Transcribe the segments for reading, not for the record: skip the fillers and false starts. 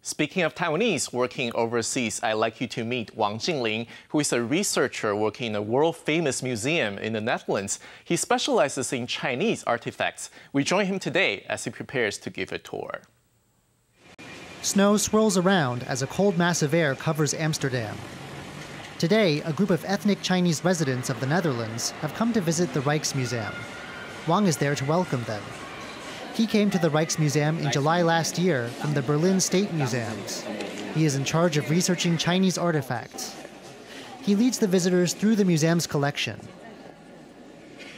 Speaking of Taiwanese working overseas, I'd like you to meet Wang Ching-lingis, who is a researcher working in a world-famous museum in the Netherlands. He specializes in Chinese artifacts. We join him today as he prepares to give a tour. Snow swirls around as a cold mass of air covers Amsterdam. Today, a group of ethnic Chinese residents of the Netherlands have come to visit the Rijksmuseum. Wang is there to welcome them. He came to the Rijksmuseum in July last year from the Berlin State Museums. He is in charge of researching Chinese artifacts. He leads the visitors through the museum's collection.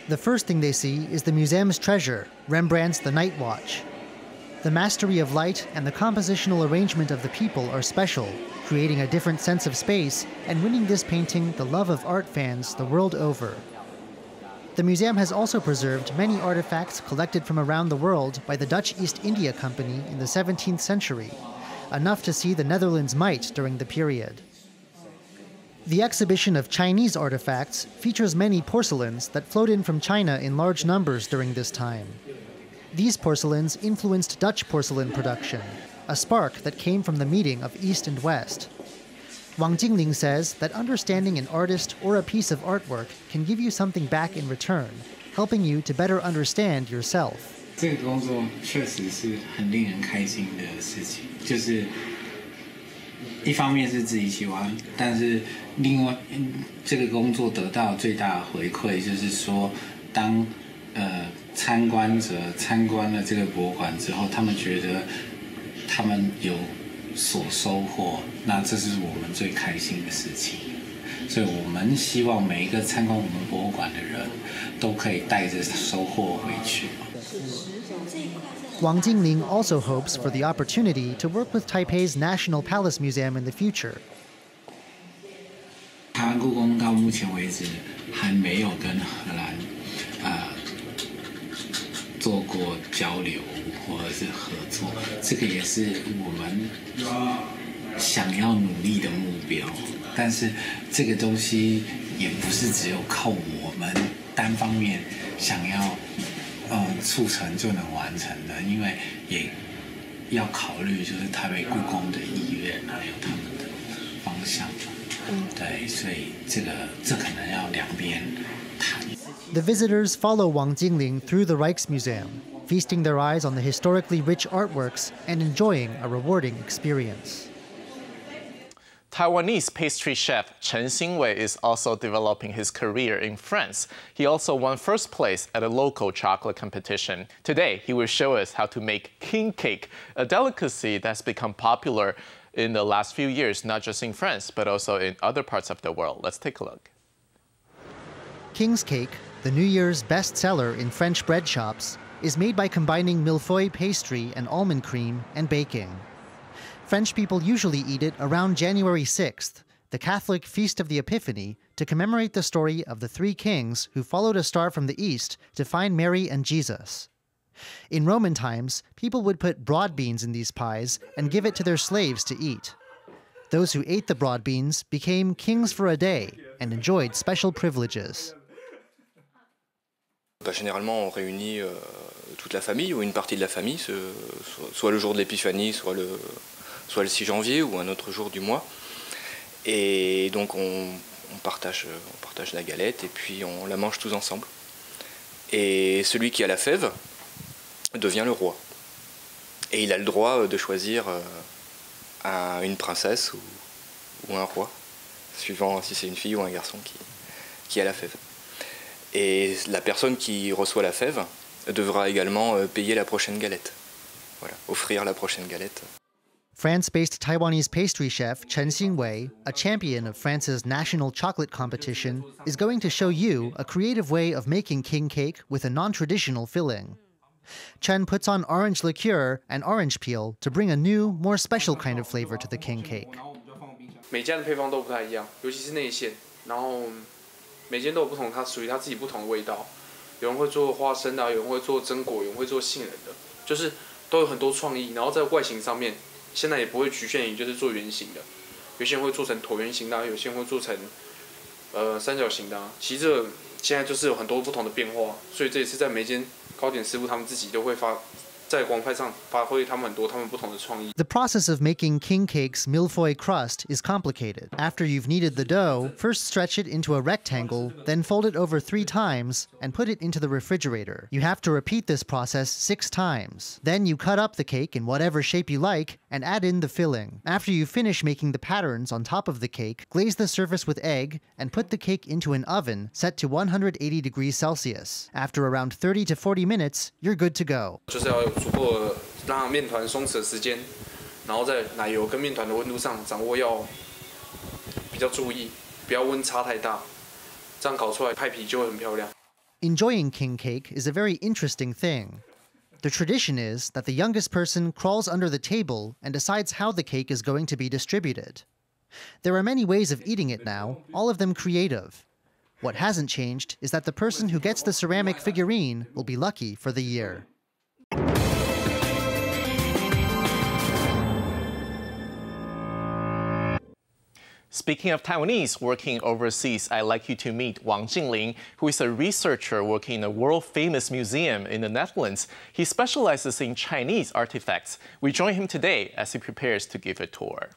The first thing they see is the museum's treasure, Rembrandt's The Night Watch. The mastery of light and the compositional arrangement of the people are special, creating a different sense of space and winning this painting the love of art fans the world over. The museum has also preserved many artifacts collected from around the world by the Dutch East India Company in the 17th century, enough to see the Netherlands' might during the period. The exhibition of Chinese artifacts features many porcelains that flowed in from China in large numbers during this time. These porcelains influenced Dutch porcelain production, a spark that came from the meeting of East and West. Wang Ching-lingis says that understanding an artist or a piece of artwork can give you something back in return, helping you to better understand yourself. 这个工作确实是很令人开心的事情，就是一方面是自己喜欢，但是另外这个工作得到最大的回馈就是说，当参观者参观了这个博物馆之后，他们觉得他们有所收获，那这是我们最开心的事情。所以我们希望每一个参观我们博物馆的人都可以带着收获回去。Wang Ching-lingis also hopes for the opportunity to work with Taipei's National Palace Museum in the future. 台湾故宫到目前为止还没有跟荷兰做过交流或者是合作，这个也是我们想要努力的目标。但是这个东西也不是只有靠我们单方面想要促成就能完成的，因为也要考虑就是台北故宫的意愿还有他们的方向。对，所以这可能要两边谈。The visitors follow Wang Ching-lingis through the Rijksmuseum, feasting their eyes on the historically rich artworks and enjoying a rewarding experience. Taiwanese pastry chef Chen Hsing-wei is also developing his career in France. He also won first place at a local chocolate competition. Today, he will show us how to make king cake, a delicacy that's become popular in the last few years, not just in France, but also in other parts of the world. Let's take a look. King's cake, the New Year's bestseller in French bread shops, is made by combining millefeuille pastry and almond cream and baking. French people usually eat it around January 6th, the Catholic Feast of the Epiphany, to commemorate the story of the three kings who followed a star from the east to find Mary and Jesus. In Roman times, people would put broad beans in these pies and give it to their slaves to eat. Those who ate the broad beans became kings for a day and enjoyed special privileges. Généralement, on réunit toute la famille ou une partie de la famille, soit le jour de l'Épiphanie, soit le 6 janvier ou un autre jour du mois. Et donc on partage la galette et puis on la mange tous ensemble. Et celui qui a la fève devient le roi. Et il a le droit de choisir une princesse ou un roi, suivant si c'est une fille ou un garçon qui a la fève. Et la personne qui reçoit la fève devra également payer la prochaine galette. Voilà, offrir la prochaine galette. France-based Taiwanese pastry chef Chen Hsing-wei, a champion of France's national chocolate competition, is going to show you a creative way of making king cake with a non-traditional filling. Chen puts on orange liqueur and orange peel to bring a new, more special kind of flavor to the king cake. 每家的配方都不太一样，尤其是内馅，然后每间都有不同，它属于它自己不同的味道。有人会做花生的，有人会做榛果，有人会做杏仁的，就是都有很多创意。然后在外形上面，现在也不会局限于就是做圆形的，有些人会做成椭圆形的，有些人会做成三角形的。其实现在就是有很多不同的变化，所以这也是在每间糕点师傅他们自己都会在广派上发挥他们不同的创意。 The process of making king cake's mille-feuille crust is complicated. After you've kneaded the dough, first stretch it into a rectangle, then fold it over 3 times and put it into the refrigerator. You have to repeat this process 6 times. Then you cut up the cake in whatever shape you like and add in the filling. After you finish making the patterns on top of the cake, glaze the surface with egg and put the cake into an oven set to 180 degrees Celsius. After around 30 to 40 minutes, you're good to go. 就是要有足够的让面团松弛的时间，然后在奶油跟面团的温度上掌握要比较注意，不要温差太大，这样搞出来派皮就会很漂亮。 Enjoying king cake is a very interesting thing. The tradition is that the youngest person crawls under the table and decides how the cake is going to be distributed. There are many ways of eating it now, all of them creative. What hasn't changed is that the person who gets the ceramic figurine will be lucky for the year. Speaking of Taiwanese working overseas, I'd like you to meet Wang Ching-lingis, who is a researcher working in a world-famous museum in the Netherlands. He specializes in Chinese artifacts. We join him today as he prepares to give a tour.